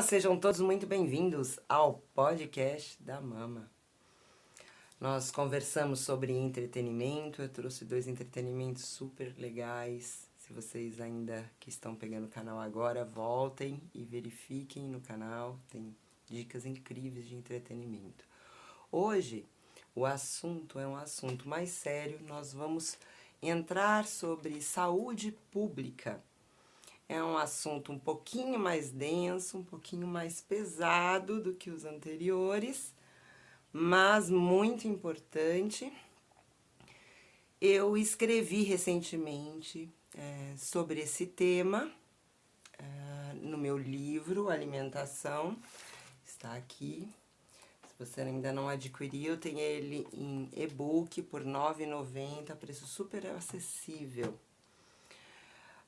sejam todos muito bem-vindos ao podcast da Mama. Nós conversamos sobre entretenimento, eu trouxe 2 entretenimentos super legais. Se vocês ainda que estão pegando o canal agora, voltem e verifiquem no canal, tem dicas incríveis de entretenimento. Hoje, o assunto é um assunto mais sério, nós vamos entrar sobre saúde pública. É um assunto um pouquinho mais denso, um pouquinho mais pesado do que os anteriores, mas muito importante. Eu escrevi recentemente sobre esse tema no meu livro Alimentação, está aqui. Se você ainda não adquiriu, eu tenho ele em e-book por R$ 9,90, preço super acessível.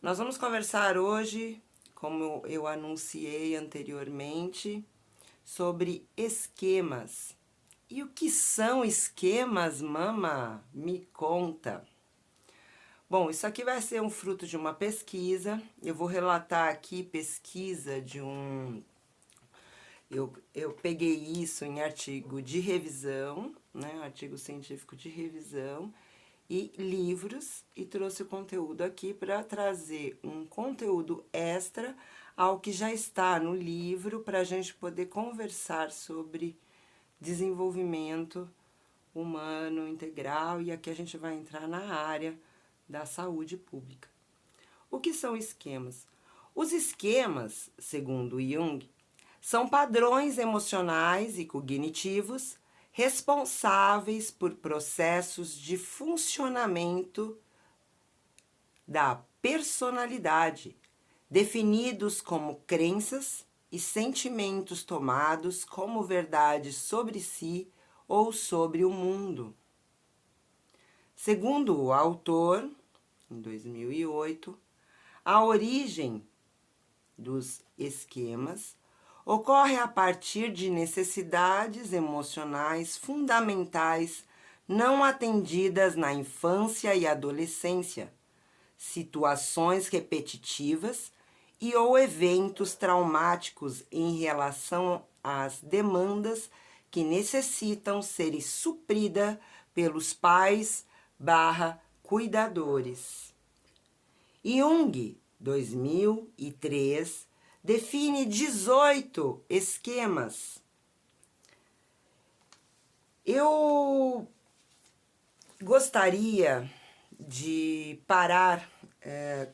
Nós vamos conversar hoje, como eu anunciei anteriormente, sobre esquemas. E o que são esquemas, Mama? Me conta. Bom, isso aqui vai ser um fruto de uma pesquisa. Eu vou relatar aqui pesquisa de um... Eu peguei isso em artigo de revisão, né? Artigo científico de revisão, e livros, e trouxe o conteúdo aqui para trazer um conteúdo extra ao que já está no livro, para a gente poder conversar sobre desenvolvimento humano integral, e aqui a gente vai entrar na área da saúde pública. O que são esquemas? Os esquemas, segundo Jung, são padrões emocionais e cognitivos responsáveis por processos de funcionamento da personalidade, definidos como crenças e sentimentos tomados como verdade sobre si ou sobre o mundo. Segundo o autor, em 2008, a origem dos esquemas ocorre a partir de necessidades emocionais fundamentais não atendidas na infância e adolescência, situações repetitivas e ou eventos traumáticos em relação às demandas que necessitam serem supridas pelos pais/cuidadores. Jung, 2003, define 18 esquemas. Eu gostaria de parar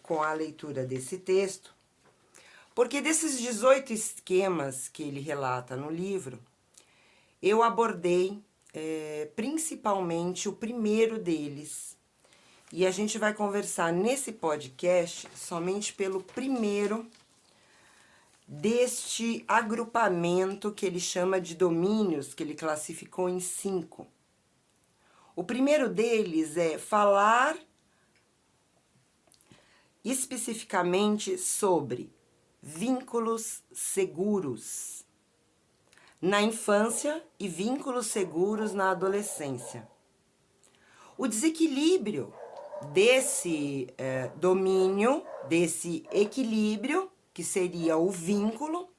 com a leitura desse texto, porque desses 18 esquemas que ele relata no livro, eu abordei principalmente o primeiro deles. E a gente vai conversar nesse podcast somente pelo primeiro deste agrupamento que ele chama de domínios, que ele classificou em 5. O primeiro deles é falar especificamente sobre vínculos seguros na infância e vínculos seguros na adolescência. O desequilíbrio desse domínio, desse equilíbrio, que seria o vínculo,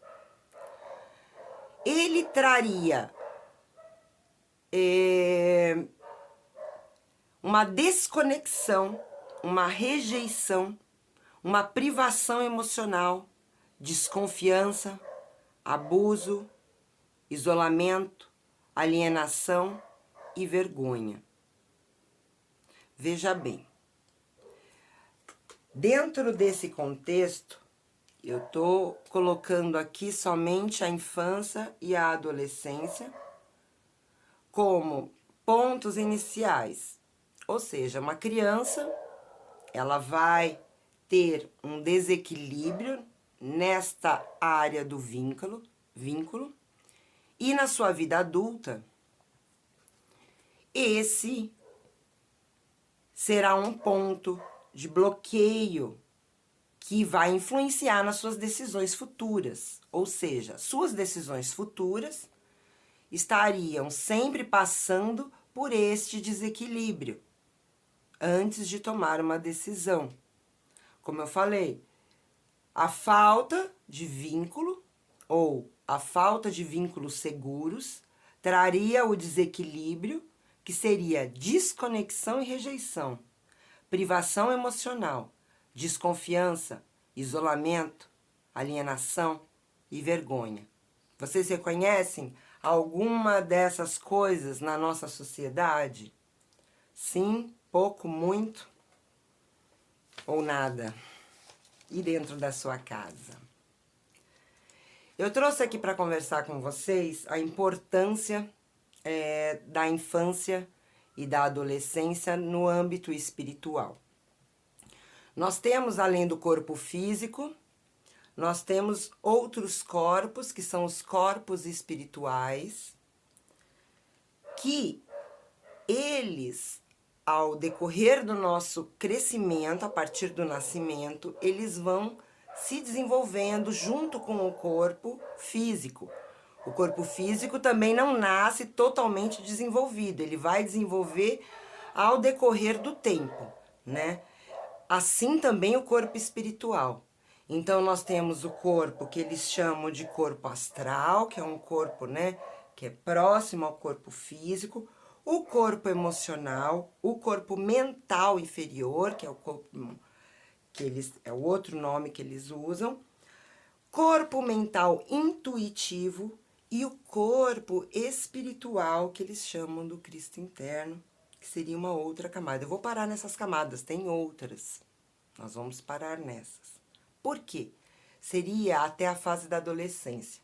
ele traria uma desconexão, uma rejeição, uma privação emocional, desconfiança, abuso, isolamento, alienação e vergonha. Veja bem, dentro desse contexto, eu estou colocando aqui somente a infância e a adolescência como pontos iniciais. Ou seja, uma criança, ela vai ter um desequilíbrio nesta área do vínculo, e na sua vida adulta, esse será um ponto de bloqueio que vai influenciar nas suas decisões futuras. Ou seja, suas decisões futuras estariam sempre passando por este desequilíbrio antes de tomar uma decisão. Como eu falei, a falta de vínculo ou a falta de vínculos seguros traria o desequilíbrio, que seria desconexão e rejeição, privação emocional, desconfiança, isolamento, alienação e vergonha. Vocês reconhecem alguma dessas coisas na nossa sociedade? Sim, pouco, muito ou nada? E dentro da sua casa? Eu trouxe aqui para conversar com vocês a importância da infância e da adolescência no âmbito espiritual. Nós temos, além do corpo físico, nós temos outros corpos, que são os corpos espirituais, que eles, ao decorrer do nosso crescimento, a partir do nascimento, eles vão se desenvolvendo junto com o corpo físico. O corpo físico também não nasce totalmente desenvolvido, ele vai desenvolver ao decorrer do tempo, né? Assim também o corpo espiritual. Então nós temos o corpo que eles chamam de corpo astral, que é um corpo, né, que é próximo ao corpo físico, o corpo emocional, o corpo mental inferior, que é o corpo é o outro nome que eles usam, corpo mental intuitivo e o corpo espiritual, que eles chamam do Cristo interno, que seria uma outra camada. Eu vou parar nessas camadas, tem outras. Nós vamos parar nessas. Por quê? Seria até a fase da adolescência.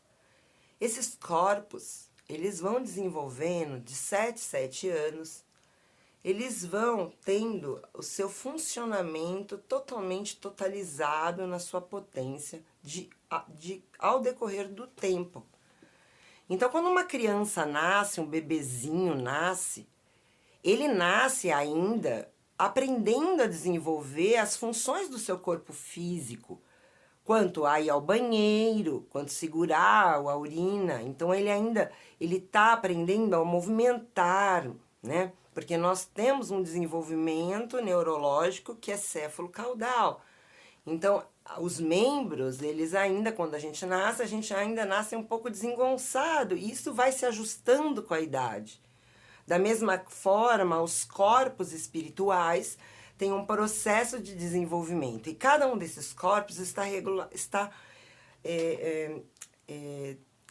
Esses corpos, eles vão desenvolvendo de 7 anos, eles vão tendo o seu funcionamento totalmente totalizado na sua potência ao decorrer do tempo. Então, quando uma criança nasce, um bebezinho nasce, ele nasce ainda aprendendo a desenvolver as funções do seu corpo físico, quanto a ir ao banheiro, quanto segurar a urina. Então, ele está aprendendo a movimentar, né? Porque nós temos um desenvolvimento neurológico que é céfalo-caudal. Então, os membros, eles ainda, quando a gente ainda nasce um pouco desengonçado. E isso vai se ajustando com a idade. Da mesma forma, os corpos espirituais têm um processo de desenvolvimento. E cada um desses corpos está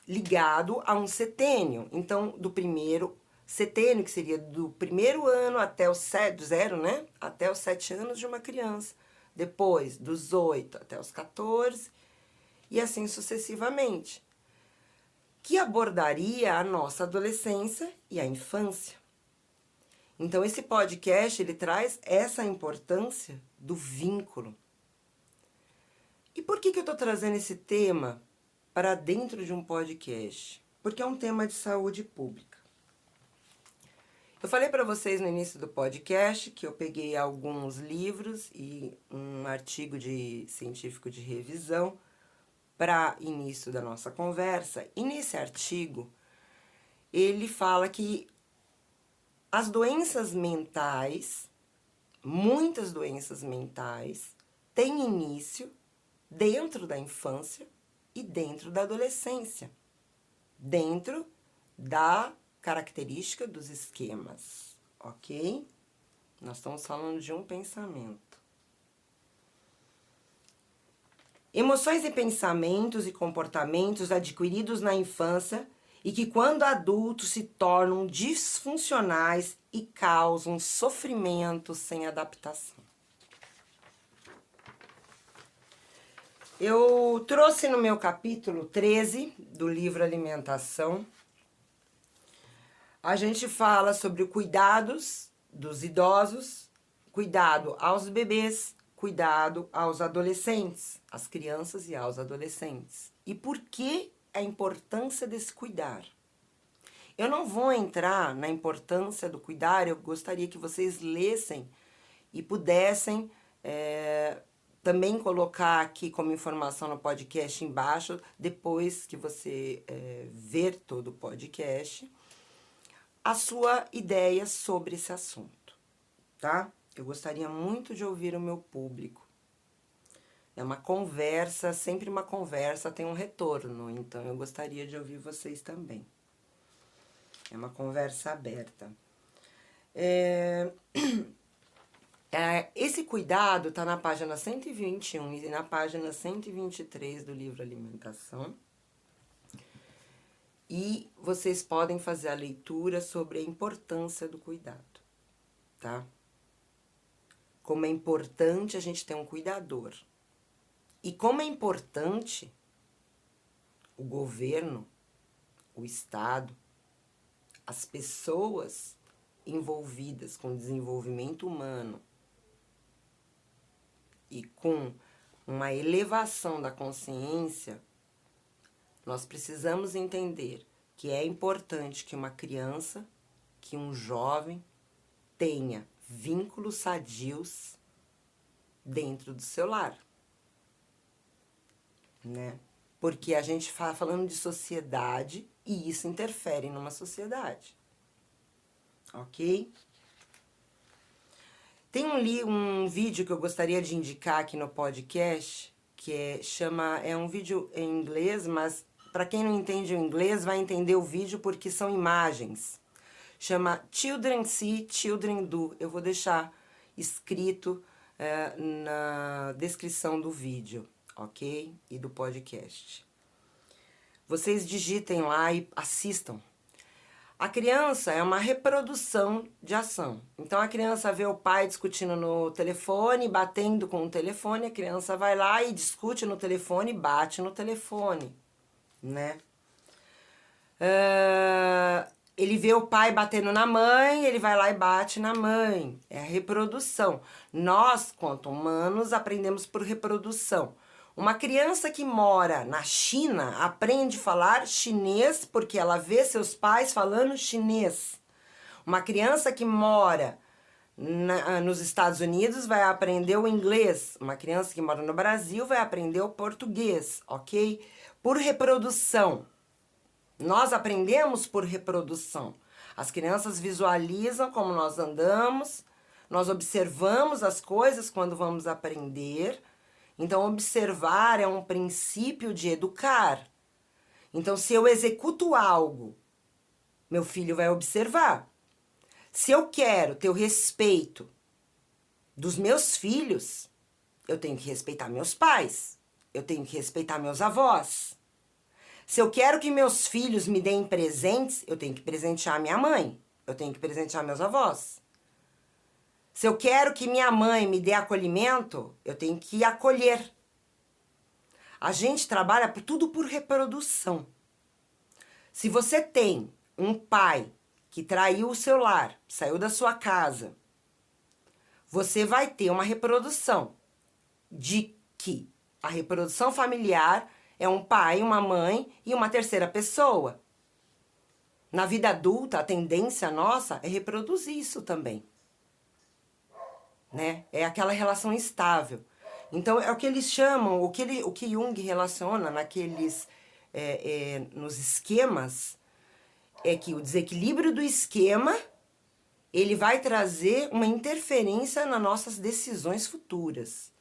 ligado a um setênio. Então, do primeiro setênio, que seria do primeiro ano até o 0, né? Até os 7 anos de uma criança. Depois, dos 8 até os 14, e assim sucessivamente. Que abordaria a nossa adolescência e a infância. Então, esse podcast, ele traz essa importância do vínculo. E por que eu estou trazendo esse tema para dentro de um podcast? Porque é um tema de saúde pública. Eu falei para vocês no início do podcast que eu peguei alguns livros e um artigo científico de revisão para início da nossa conversa. E nesse artigo, ele fala que as doenças mentais, muitas doenças mentais, têm início dentro da infância e dentro da adolescência, dentro da característica dos esquemas, ok? Nós estamos falando de um pensamento. Emoções e pensamentos e comportamentos adquiridos na infância e que, quando adultos, se tornam disfuncionais e causam sofrimento sem adaptação. Eu trouxe no meu capítulo 13 do livro Alimentação. A gente fala sobre cuidados dos idosos, cuidado aos bebês, cuidado aos adolescentes, às crianças e aos adolescentes. E por que a importância desse cuidar? Eu não vou entrar na importância do cuidar, eu gostaria que vocês lessem e pudessem também colocar aqui como informação no podcast embaixo, depois que você ver todo o podcast, a sua ideia sobre esse assunto, tá? Eu gostaria muito de ouvir o meu público. É uma conversa, sempre uma conversa tem um retorno, então eu gostaria de ouvir vocês também. É uma conversa aberta. Esse cuidado está na página 121 e na página 123 do livro Alimentação. E vocês podem fazer a leitura sobre a importância do cuidado, tá? Como é importante a gente ter um cuidador. E como é importante o governo, o Estado, as pessoas envolvidas com o desenvolvimento humano e com uma elevação da consciência, nós precisamos entender que é importante que uma criança, que um jovem tenha vínculos sadios dentro do seu lar, né? Porque a gente está falando de sociedade e isso interfere numa sociedade, ok? Tem um vídeo que eu gostaria de indicar aqui no podcast, que é um vídeo em inglês, mas para quem não entende o inglês vai entender o vídeo porque são imagens. Chama Children See, Children Do. Eu vou deixar escrito na descrição do vídeo, ok? E do podcast. Vocês digitem lá e assistam. A criança é uma reprodução de ação. Então, a criança vê o pai discutindo no telefone, batendo com o telefone, a criança vai lá e discute no telefone, bate no telefone, né? Ele vê o pai batendo na mãe, ele vai lá e bate na mãe. É a reprodução. Nós, quanto humanos, aprendemos por reprodução. Uma criança que mora na China aprende a falar chinês porque ela vê seus pais falando chinês. Uma criança que mora nos Estados Unidos vai aprender o inglês. Uma criança que mora no Brasil vai aprender o português, ok? Por reprodução. Nós aprendemos por reprodução. As crianças visualizam como nós andamos, nós observamos as coisas quando vamos aprender. Então, observar é um princípio de educar. Então, se eu executo algo, meu filho vai observar. Se eu quero ter o respeito dos meus filhos, eu tenho que respeitar meus pais, eu tenho que respeitar meus avós. Se eu quero que meus filhos me deem presentes, eu tenho que presentear minha mãe, eu tenho que presentear meus avós. Se eu quero que minha mãe me dê acolhimento, eu tenho que acolher. A gente trabalha tudo por reprodução. Se você tem um pai que traiu o seu lar, saiu da sua casa, você vai ter uma reprodução de que a reprodução familiar é um pai, uma mãe e uma terceira pessoa. Na vida adulta, a tendência nossa é reproduzir isso também. Né? É aquela relação estável. Então, é o que eles chamam, o que Jung relaciona nos esquemas, é que o desequilíbrio do esquema, ele vai trazer uma interferência nas nossas decisões futuras.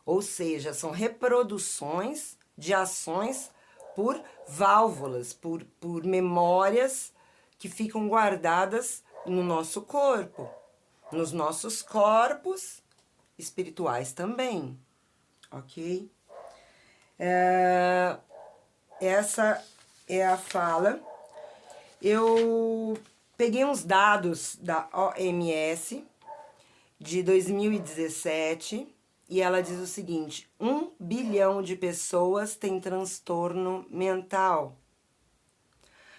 Ou seja, são reproduções de ações por válvulas, por memórias que ficam guardadas no nosso corpo. Nos nossos corpos espirituais também, ok? Essa é a fala. Eu peguei uns dados da OMS de 2017 e ela diz o seguinte: 1 bilhão de pessoas têm transtorno mental.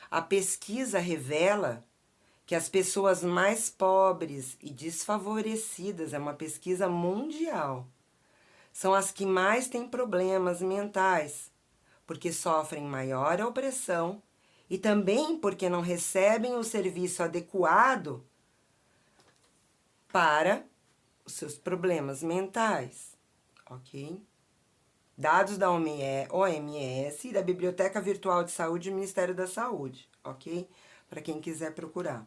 A pesquisa revela que as pessoas mais pobres e desfavorecidas, é uma pesquisa mundial, são as que mais têm problemas mentais, porque sofrem maior opressão e também porque não recebem o serviço adequado para os seus problemas mentais, ok? Dados da OMS e da Biblioteca Virtual de Saúde do Ministério da Saúde, ok? Para quem quiser procurar.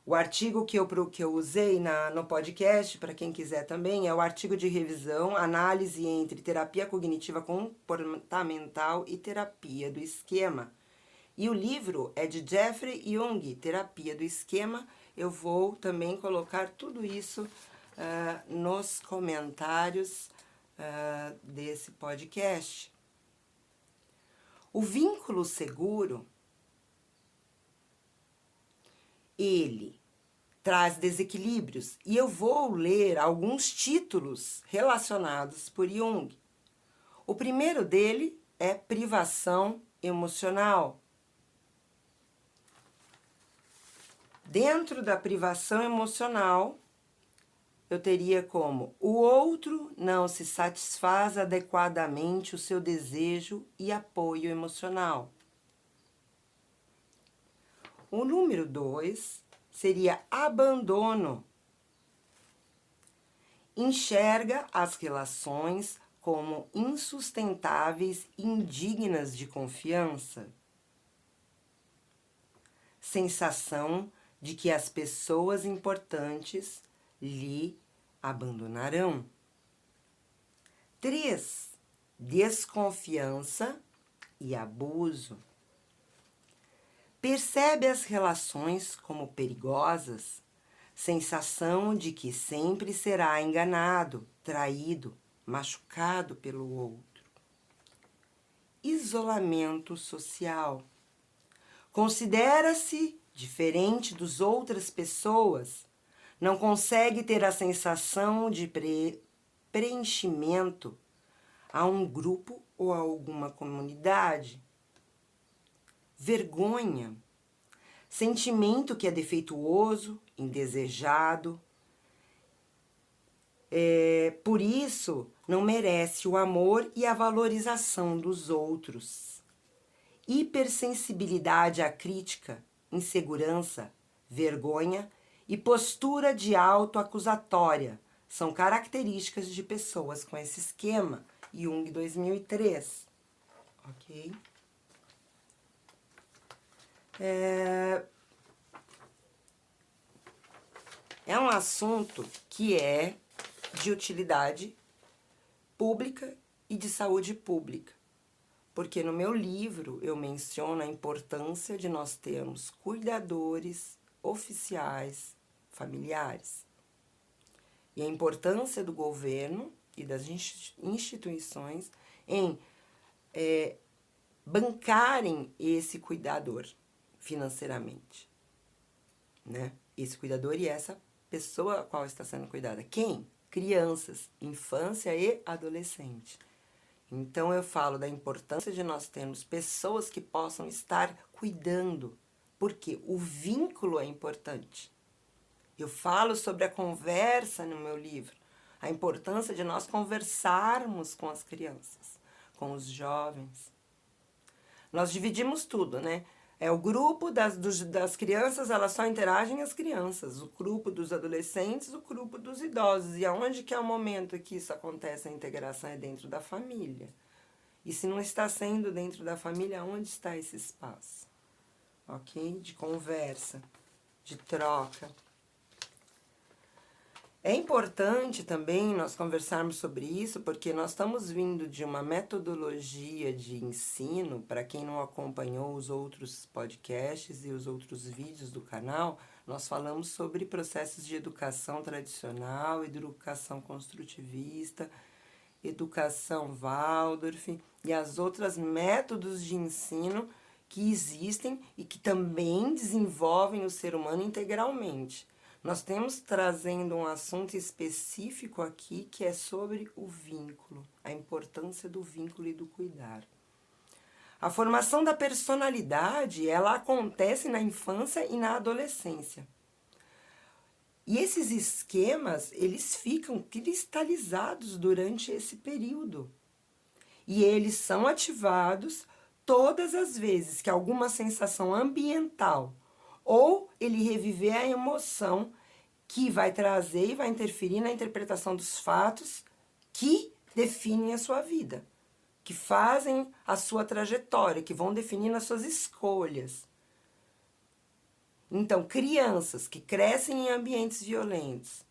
O artigo que eu usei no podcast, para quem quiser também, é o artigo de revisão, análise entre terapia cognitiva comportamental e terapia do esquema. E o livro é de Jeffrey Young, Terapia do Esquema. Eu vou também colocar tudo isso nos comentários desse podcast. O vínculo seguro, ele traz desequilíbrios. E eu vou ler alguns títulos relacionados por Jung. O primeiro dele é privação emocional. Dentro da privação emocional, eu teria como: o outro não se satisfaz adequadamente o seu desejo e apoio emocional. O número 2 seria abandono. Enxerga as relações como insustentáveis e indignas de confiança. Sensação de que as pessoas importantes lhe abandonarão. 3. Desconfiança e abuso. Percebe as relações como perigosas, sensação de que sempre será enganado, traído, machucado pelo outro. Isolamento social. Considera-se diferente das outras pessoas, não consegue ter a sensação de preenchimento a um grupo ou a alguma comunidade. Vergonha, sentimento que é defeituoso, indesejado. Por isso, não merece o amor e a valorização dos outros. Hipersensibilidade à crítica, insegurança, vergonha e postura de autoacusatória são características de pessoas com esse esquema. Jung 2003. Ok? É um assunto que é de utilidade pública e de saúde pública, porque no meu livro eu menciono a importância de nós termos cuidadores oficiais familiares e a importância do governo e das instituições em bancarem esse cuidador financeiramente, né? Esse cuidador e essa pessoa a qual está sendo cuidada. Quem? Crianças, infância e adolescente. Então eu falo da importância de nós termos pessoas que possam estar cuidando, porque o vínculo é importante. Eu falo sobre a conversa no meu livro, a importância de nós conversarmos com as crianças, com os jovens. Nós dividimos tudo, né? O grupo das crianças, elas só interagem as crianças. O grupo dos adolescentes, o grupo dos idosos. E aonde que é o momento que isso acontece, a integração é dentro da família. E se não está sendo dentro da família, onde está esse espaço? Ok? De conversa, de troca. É importante também nós conversarmos sobre isso, porque nós estamos vindo de uma metodologia de ensino, para quem não acompanhou os outros podcasts e os outros vídeos do canal, nós falamos sobre processos de educação tradicional, educação construtivista, educação Waldorf e as outras métodos de ensino que existem e que também desenvolvem o ser humano integralmente. Nós temos trazendo um assunto específico aqui que é sobre o vínculo, a importância do vínculo e do cuidar. A formação da personalidade, ela acontece na infância e na adolescência. E esses esquemas, eles ficam cristalizados durante esse período. E eles são ativados todas as vezes que alguma sensação ambiental ou ele reviver a emoção que vai trazer e vai interferir na interpretação dos fatos que definem a sua vida, que fazem a sua trajetória, que vão definir as suas escolhas. Então, crianças que crescem em ambientes violentos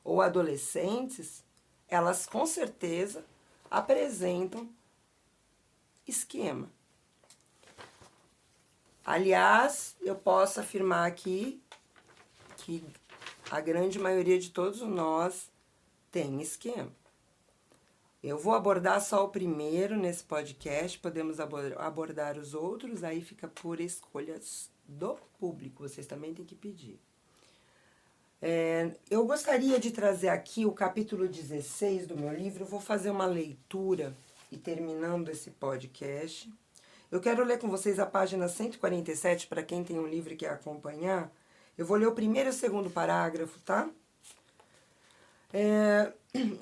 ou adolescentes, elas com certeza apresentam esquema. Aliás, eu posso afirmar aqui que a grande maioria de todos nós tem esquema. Eu vou abordar só o primeiro nesse podcast, podemos abordar os outros, aí fica por escolhas do público, vocês também têm que pedir. Eu gostaria de trazer aqui o capítulo 16 do meu livro, eu vou fazer uma leitura e terminando esse podcast. Eu quero ler com vocês a página 147, para quem tem um livro e quer acompanhar. Eu vou ler o primeiro e o segundo parágrafo, tá?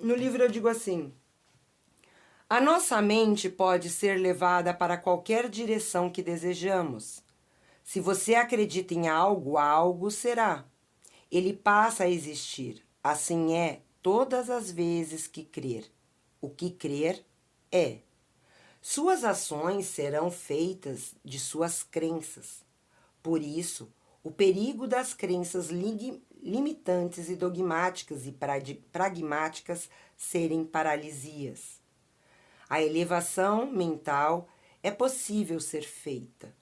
No livro eu digo assim: a nossa mente pode ser levada para qualquer direção que desejamos. Se você acredita em algo, algo será. Ele passa a existir. Assim é todas as vezes que crer. O que crer é. Suas ações serão feitas de suas crenças. Por isso, o perigo das crenças limitantes e dogmáticas e pragmáticas serem paralisias. A elevação mental é possível ser feita,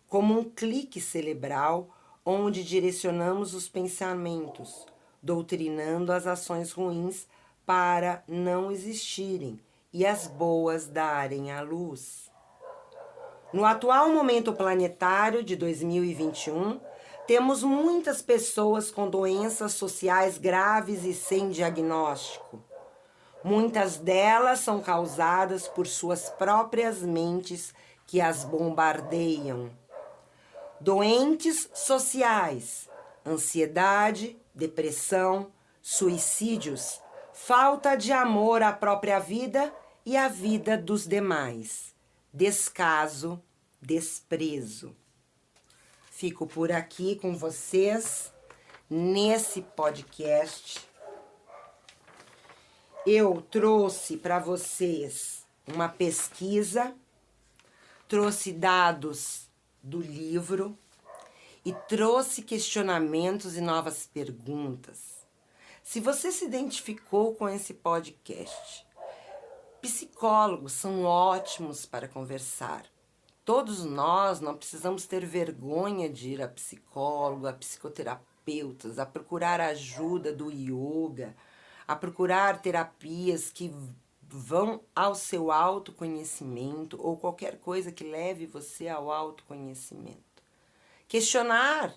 como um clique cerebral onde direcionamos os pensamentos, doutrinando as ações ruins para não existirem e as boas darem à luz. No atual momento planetário de 2021, temos muitas pessoas com doenças sociais graves e sem diagnóstico. Muitas delas são causadas por suas próprias mentes que as bombardeiam. Doentes sociais, ansiedade, depressão, suicídios, falta de amor à própria vida e à vida dos demais, descaso, desprezo. Fico por aqui com vocês nesse podcast. Eu trouxe para vocês uma pesquisa, trouxe dados do livro e trouxe questionamentos e novas perguntas. Se você se identificou com esse podcast, psicólogos são ótimos para conversar. Todos nós não precisamos ter vergonha de ir a psicólogo, a psicoterapeutas, a procurar ajuda do yoga, a procurar terapias que vão ao seu autoconhecimento ou qualquer coisa que leve você ao autoconhecimento. Questionar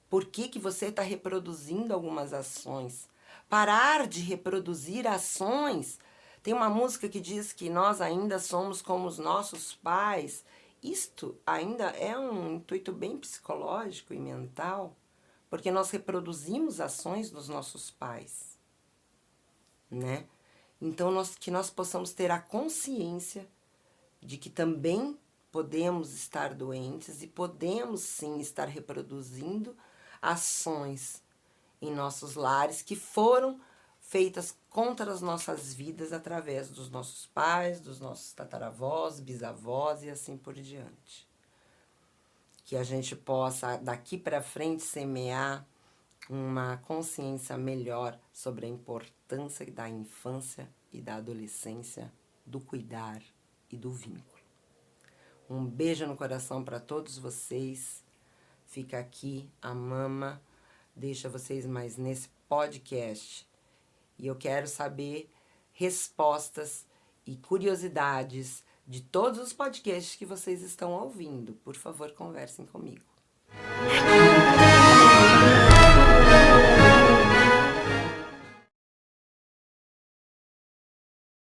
por que você está reproduzindo algumas ações. Parar de reproduzir ações. Tem uma música que diz que nós ainda somos como os nossos pais. Isto ainda é um intuito bem psicológico e mental, porque nós reproduzimos ações dos nossos pais, né? Então, que nós possamos ter a consciência de que também podemos estar doentes e podemos sim estar reproduzindo ações em nossos lares que foram feitas contra as nossas vidas através dos nossos pais, dos nossos tataravós, bisavós e assim por diante. Que a gente possa, daqui para frente, semear uma consciência melhor sobre a importância da infância e da adolescência, do cuidar e do vínculo. Um beijo no coração para todos vocês. Fica aqui a Mama, deixa vocês mais nesse podcast. E eu quero saber respostas e curiosidades de todos os podcasts que vocês estão ouvindo. Por favor, conversem comigo.